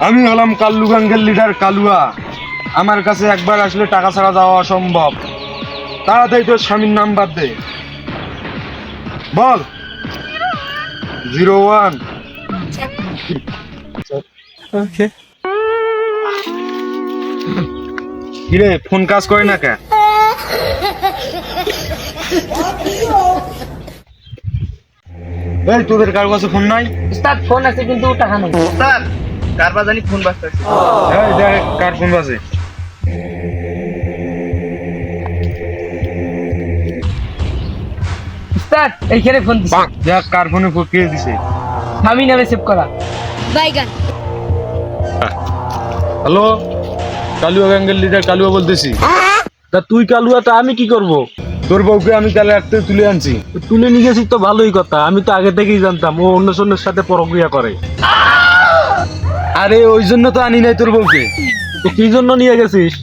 আমি হলাম কাল্লু গ্যাংয়ের লিডার কালুয়া। আমার কাছে একবার আসলে টাকা ছাড়া যাওয়া অসম্ভব। তাড়াতাড়ি তোর স্বামীর নাম্বার দে। বল। 01। ওকে। কিরে ফোন কাজ করে না কে? এই তোদের কার কাছে ফোন নাই? উস্তাদ ফোন আছে কিন্তু টাকা নেই। উস্তাদ কারবা জানি ফোন বাজতেছে। এই দেখ কার ফোন বাজে। উস্তাদ এইখানে ফোন দিছে। দেখ কার ফোনে কে দিছে। স্বামী নামে সেভ করা। বাইগান। হ্যালো, কালুয়া গ্যাংয়ের লিডার কালুয়া বলতেছি। তা তুই কালুয়া, তা আমি কি করব? তোর বউকে আমি কালে রাখতে তুলে আনছি। তুলে নিয়ে গেছিস তো ভালোই কথা, আমি তো আগে থেকেই জানতাম ও অন্য সন্যের সাথে পরক্রিয়া করে। আরে ওই জন্য তো আনি নাই তোর বউকে। তো কি জন্য নিয়ে গেছিস?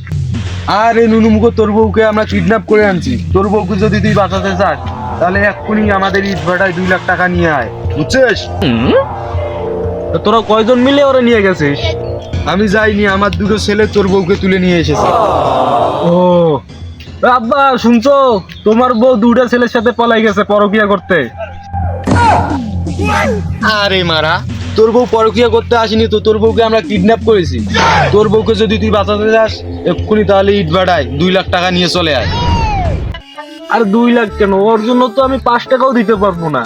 আর এই নুনুমুখো তোর বউকে আমরা কিডন্যাপ করে আনছি। তোর বউকে যদি তুই বাঁচাতে চাস তাহলে এক্ষুনি আমাদের ইট ভাটায় 2 লাখ টাকা নিয়ে আয়, বুঝছিস? তা তোরা কয়জন মিলে ওরে নিয়ে গেছিস? আমি যাইনি, আমার 2 ছেলে তোর বউকে তুলে নিয়ে এসেছে। ও আব্বা, শুনছো? তোমার বউ 2টা ছেলের সাথে পলাই গেছে পরক্রিয়া করতে। আরে মারা, তোর বউ পরকিয়া করতে আসেনি তো, তোর বউকে আমরা কিডন্যাপ করেছি। তোর বউকে যদি তুই বাঁচাতে চাস এক্ষুনি তাহলে ইট ভাটায় 2 লাখ টাকা নিয়ে চলে আয়। আর 2 লাখ কেন? ওর জন্য তো আমি 5 টাকাও দিতে পারবো না।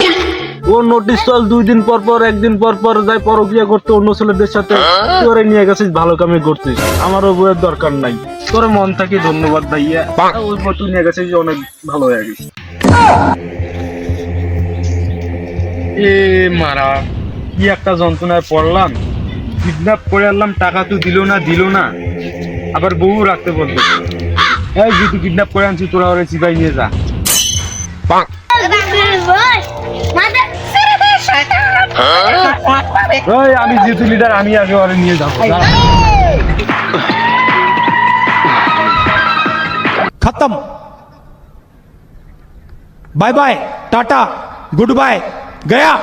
ও নোটিশ চল 2 দিন পর পর 1 দিন পর পর যাই পরক্রিয়া করতে অন্য ছেলেদের সাথে। তোরে নিয়ে গেছিস, ভালো কামই করছিস। আমারও বউয়ের দরকার নাই। তোর মন থেকে ধন্যবাদ ভাইয়া। ওই বউ তুই নিয়ে গেছিস, অনেক ভালো হয়ে গেছিস। এ মারা, কি একটা যন্ত্রণায় পড়লাম। কিডন্যাপ করে আনলাম, টাকা তো দিল না, আবার বউ রাখতে বলতো। এই যেহেতু কিডন্যাপ করে আনছি, তোরা ওরে চিপাই নিয়ে যা। ওই আমি যেহেতু লিডার, আমি আগে ওরে নিয়ে যাবো। खत्म। Bye bye, tata, good bye, गया।